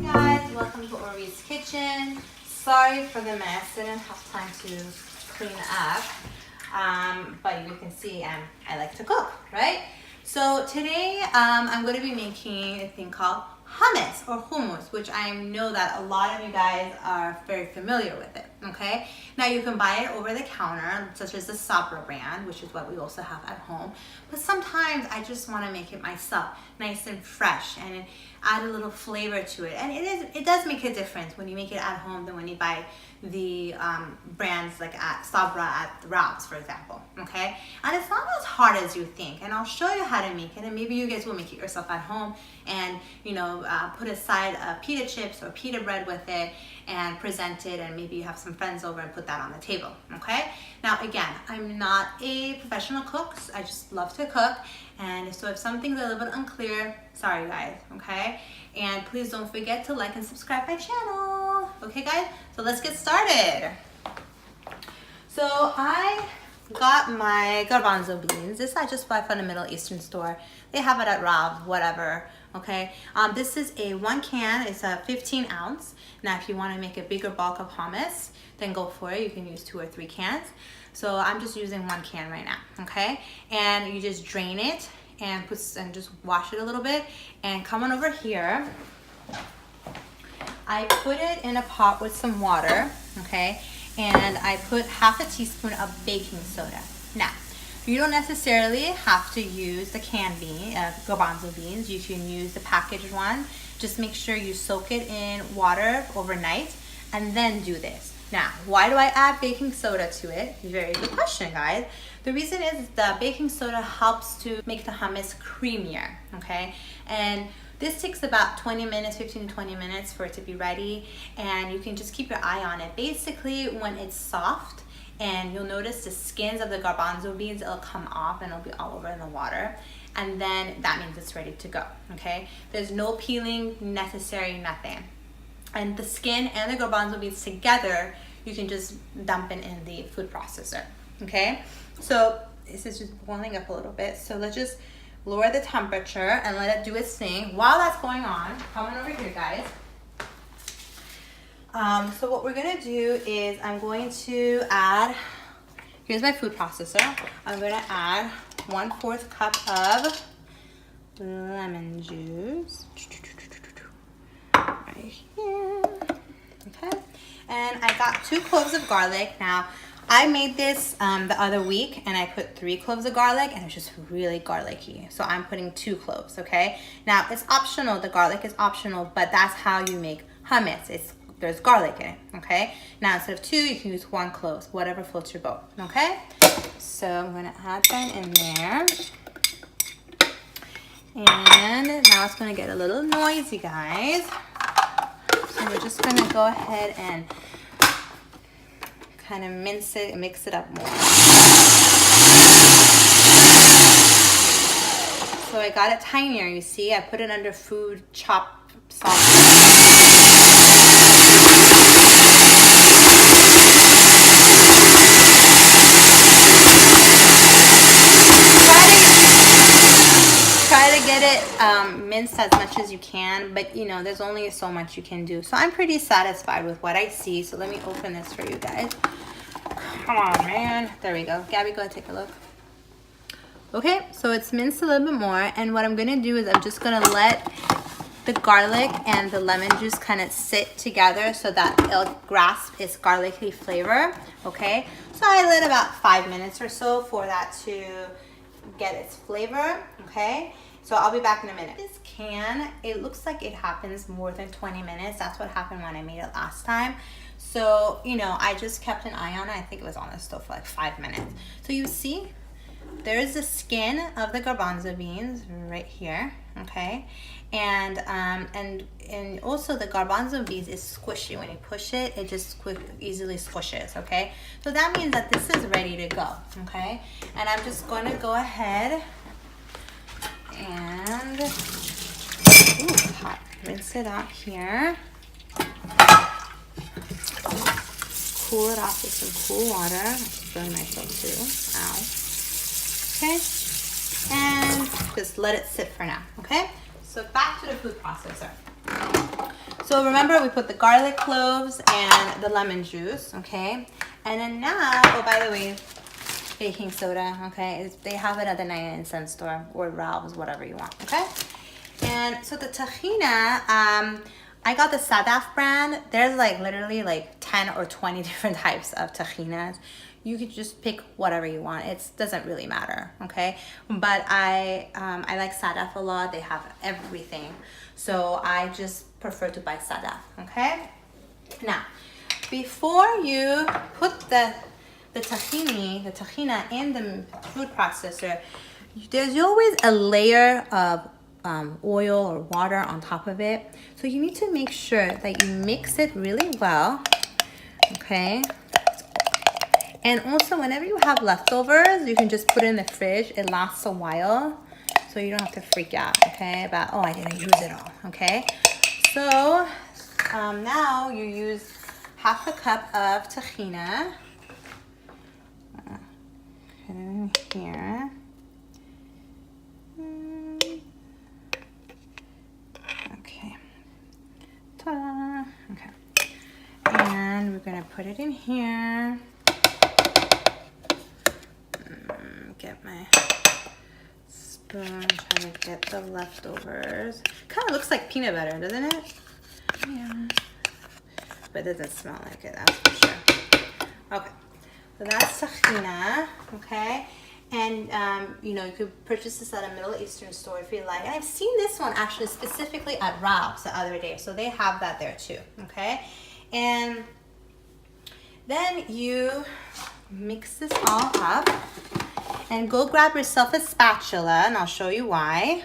guys, welcome to Orit's kitchen. Sorry for the mess, didn't have time to clean up, but you can see I like to cook, right? So today I'm going to be making a thing called hummus or hummus, which I know that a lot of you guys are very familiar with it, okay? Now you can buy it over the counter, such as the sadaf brand, which is what we also have at home. But sometimes I just want to make it myself, nice and fresh, and add a little flavor to it. And it does make a difference when you make it at home than when you buy the brands like at Sabra at Ralph's, for example, okay? And it's not as hard as you think, and I'll show you how to make it, and maybe you guys will make it yourself at home and, you know, put aside pita chips or pita bread with it and present it, and maybe you have some friends over and put that on the table, okay? Now again, I'm not a professional cook, so I just love to cook, and so if something's a little bit unclear, sorry guys, okay? And please don't forget to like and subscribe my channel, okay guys? So let's get started. So I got my garbanzo beans. This I just bought from the Middle Eastern store. They have it at Ralph's, whatever, okay? This is a 1 can, it's a 15 ounce. Now if you want to make a bigger bulk of hummus, then go for it. You can use 2 or 3 cans. So I'm just using 1 can right now, okay? And you just drain it and just wash it a little bit, and come on over here. I put it in a pot with some water, okay? And I put half a teaspoon of baking soda. Now, you don't necessarily have to use the canned garbanzo beans. You can use the packaged one. Just make sure you soak it in water overnight and then do this. Now, why do I add baking soda to it? Very good question, guys. The reason is the baking soda helps to make the hummus creamier, okay? And this takes about 20 minutes, 15 to 20 minutes for it to be ready, and you can just keep your eye on it. Basically, when it's soft, and you'll notice the skins of the garbanzo beans, it'll come off and it'll be all over in the water, and then that means it's ready to go, okay? There's no peeling necessary, nothing. And the skin and the garbanzo beans together, you can just dump it in the food processor, okay? So this is just boiling up a little bit, so let's just lower the temperature and let it do its thing. While that's going on, come on over here, guys. So what we're gonna do is I'm going to add, here's my food processor. I'm gonna add 1/4 cup of lemon juice. Right here, okay? And I got 2 cloves of garlic. Now, I made this the other week, and I put 3 cloves of garlic, and it was just really garlicky. So I'm putting 2 cloves, okay? Now, it's optional. The garlic is optional, but that's how you make hummus. There's garlic in it, okay? Now, instead of 2, you can use 1 clove, whatever floats your boat, okay? So I'm gonna add that in there. And now it's gonna get a little noisy, guys. So we're just gonna go ahead and kind of mince it and mix it up more. So I got it tinier, you see? I put it under food chop sauce. Try to get it minced as much as you can, but you know, there's only so much you can do. So I'm pretty satisfied with what I see. So let me open this for you guys. Come on, man. There we go. Gabby, go ahead, take a look. Okay, so it's minced a little bit more, and what I'm gonna do is I'm just gonna let the garlic and the lemon juice kind of sit together so that it'll grasp its garlicky flavor, okay? So I let about 5 minutes or so for that to get its flavor, okay? So I'll be back in a minute. This can, it looks like it happens more than 20 minutes. That's what happened when I made it last time. So, you know, I just kept an eye on it. I think it was on the stove for like 5 minutes. So you see, there's the skin of the garbanzo beans right here, okay? And also the garbanzo beans is squishy. When you push it, it just easily squishes, okay? So that means that this is ready to go, okay? And I'm just going to go ahead and rinse it out here. Cool it off with some cool water. I just burned myself too. Ow. Okay. And just let it sit for now, okay? So back to the food processor. So remember we put the garlic cloves and the lemon juice, okay? And then now, oh, by the way, baking soda, okay? They have it at the 99-cent store or Ralph's, whatever you want, okay? And so the tahina, I got the Sadaf brand. There's like literally like 10 or 20 different types of tahinas. You could just pick whatever you want. It doesn't really matter, okay? But I like Sadaf a lot. They have everything. So I just prefer to buy Sadaf, okay? Now, before you put the tahina in the food processor, there's always a layer of oil or water on top of it. So you need to make sure that you mix it really well, okay? And also whenever you have leftovers, you can just put it in the fridge. It lasts a while, so you don't have to freak out, okay? About, oh, I didn't use it all, okay? So now you use half a cup of tahina. Put it in here. Okay. Ta-da. Okay. And we're gonna put it in here. Get my spoon, trying to get the leftovers. Kind of looks like peanut butter, doesn't it? Yeah. But it doesn't smell like it, that's for sure. Okay. So that's tahina, okay? And, you know, you could purchase this at a Middle Eastern store if you like. And I've seen this one actually specifically at Ralph's the other day. So they have that there too, okay? And then you mix this all up and go grab yourself a spatula, and I'll show you why.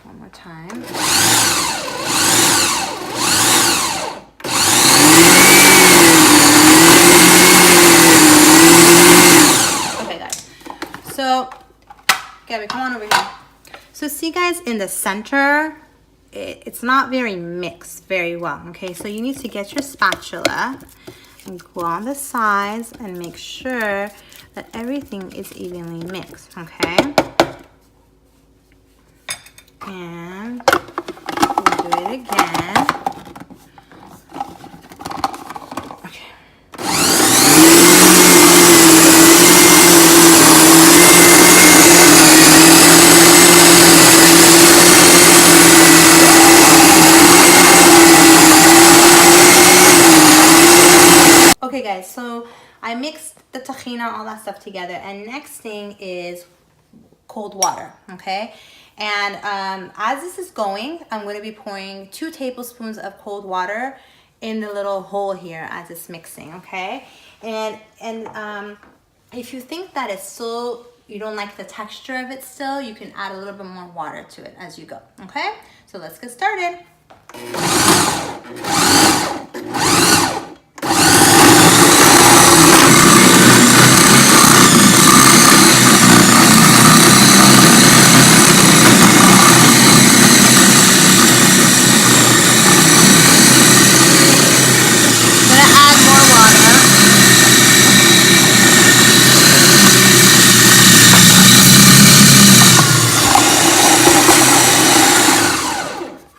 One more time. Okay, guys. So, Gabby, come on over here. So see, guys, in the center, it's not very mixed very well, okay? So you need to get your spatula and go on the sides and make sure that everything is evenly mixed, okay? And we'll do it again. Okay. Okay guys, so I mixed the tahina, all that stuff together, and next thing is cold water, okay? And as this is going, I'm going to be pouring 2 tablespoons of cold water in the little hole here as it's mixing, okay? And if you think that it's still, you don't like the texture of it still, you can add a little bit more water to it as you go, okay? So let's get started.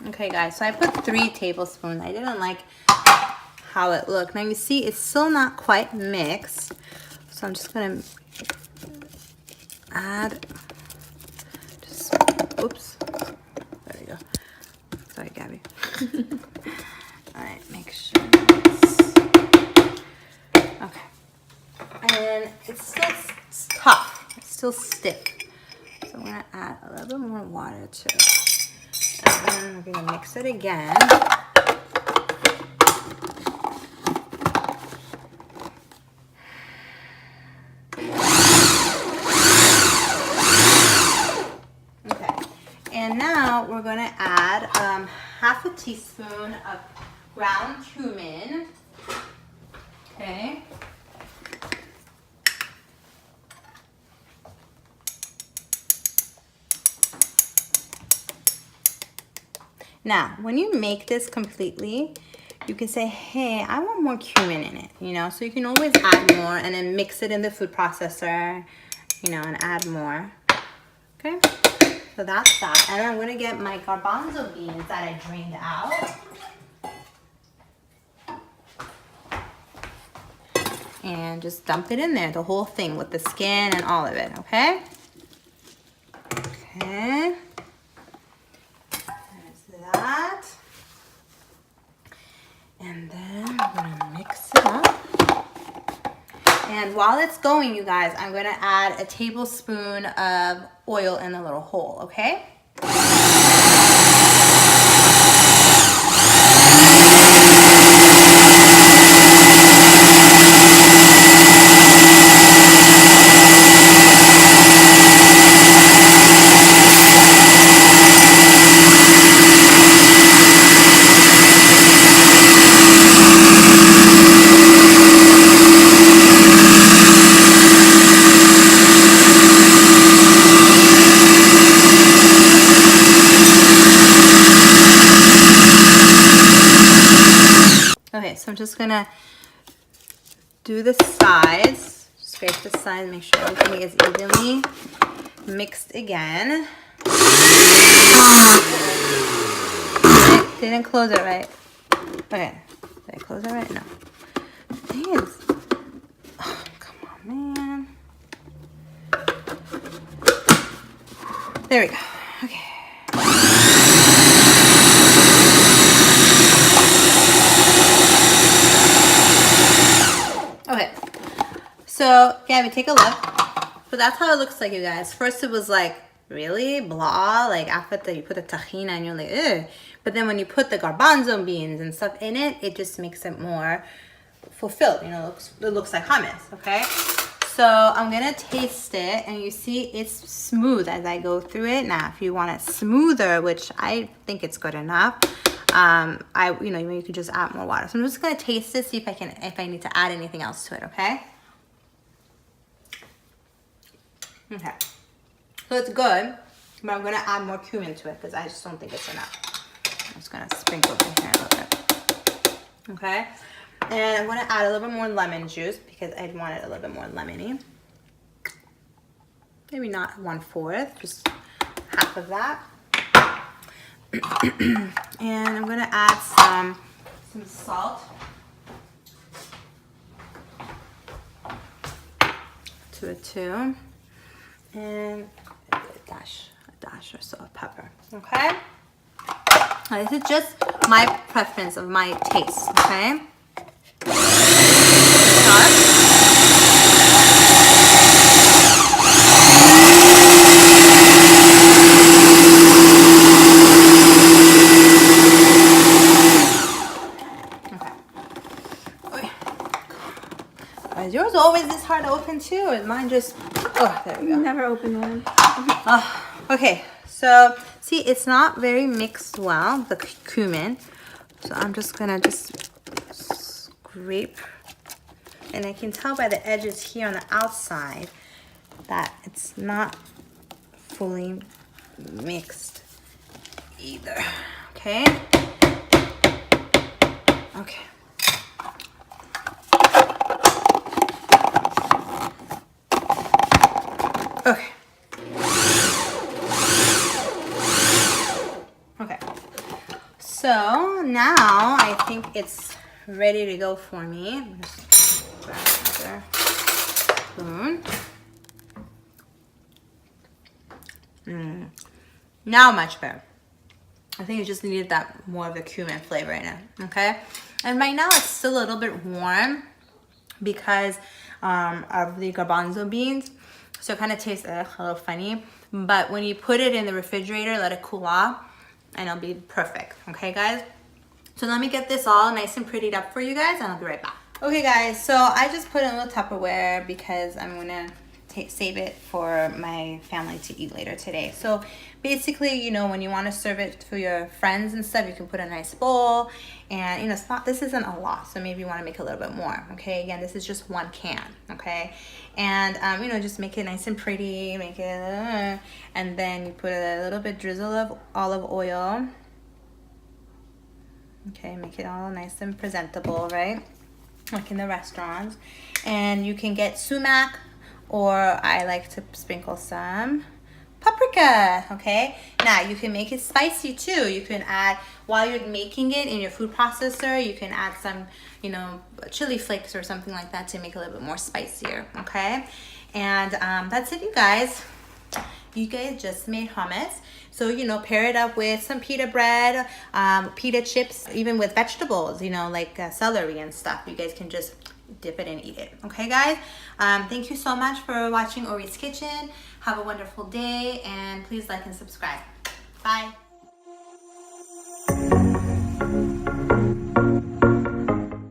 Okay guys, so I put 3 tablespoons. I didn't like how it looked. Now you see it's still not quite mixed. So I'm just gonna add, just, oops, there we go. Sorry, Gabby. All right, make sure it's, okay. And it's still tough, it's still stiff. So I'm gonna add a little bit more water to it. And then we're gonna mix it again. Okay, and now we're gonna add half a teaspoon of ground cumin. Okay. Now, when you make this completely, you can say, hey, I want more cumin in it, you know? So you can always add more and then mix it in the food processor, you know, and add more. Okay, so that's that. And I'm gonna get my garbanzo beans that I drained out. And just dump it in there, the whole thing with the skin and all of it, okay? Okay. There's that. And then I'm gonna mix it up. And while it's going, you guys, I'm gonna add a tablespoon of oil in the little hole, okay? Okay, so I'm just gonna do the sides, scrape the sides, make sure everything is evenly mixed again. Didn't close it right. Okay, did I close it right? No. The thing is, oh, come on, man. There we go. Okay. Okay, so Gabby, take a look. So that's how it looks like, you guys. First it was like, really? Blah? Like after that you put the tahini and you're like, ugh. But then when you put the garbanzo beans and stuff in it, it just makes it more fulfilled. You know, it looks like hummus, okay? So I'm gonna taste it, and you see it's smooth as I go through it. Now, if you want it smoother, which I think it's good enough, you know, you could just add more water. So I'm just gonna taste it, see if I need to add anything else to it, okay? Okay. So it's good, but I'm gonna add more cumin to it because I just don't think it's enough. I'm just gonna sprinkle it in here a little bit. Okay? And I'm gonna add a little bit more lemon juice because I want it a little bit more lemony. Maybe not 1/4, just half of that. And I'm gonna add some salt to it too, and a dash or so of pepper. Okay. Now, this is just my preference of my taste. Okay. Is yours always this hard to open too, or is mine just, oh, there we go. Never open one. Okay, so see, it's not very mixed well, the cumin. So I'm just gonna scrape, and I can tell by the edges here on the outside that it's not fully mixed either. Okay. Okay. Okay. Okay. So now I think it's ready to go for me. I'm just grab another spoon. Now much better. I think it just needed that more of the cumin flavor in it. Okay. And right now it's still a little bit warm because of the garbanzo beans. So it kind of tastes a little funny, but when you put it in the refrigerator, let it cool off, and it'll be perfect. Okay, guys? So let me get this all nice and prettied up for you guys, and I'll be right back. Okay, guys, so I just put it in a little Tupperware because I'm gonna save it for my family to eat later today. So basically, you know, when you want to serve it to your friends and stuff, you can put a nice bowl, and you know, this isn't a lot, so maybe you want to make a little bit more. Okay, again, this is just 1 can. Okay, and you know, just make it nice and pretty, make it and then you put a little bit drizzle of olive oil, Okay, make it all nice and presentable, right? Like in the restaurants. And you can get sumac, or I like to sprinkle some paprika. Okay, now you can make it spicy too. You can add, while you're making it in your food processor, you can add some, you know, chili flakes or something like that to make it a little bit more spicier. Okay, and that's it, you guys. You guys just made hummus. So, you know, pair it up with some pita bread, pita chips, even with vegetables, you know, like celery and stuff. You guys can just dip it and eat it. Okay, guys? Thank you so much for watching Orit's Kitchen. Have a wonderful day, and please like and subscribe. Bye.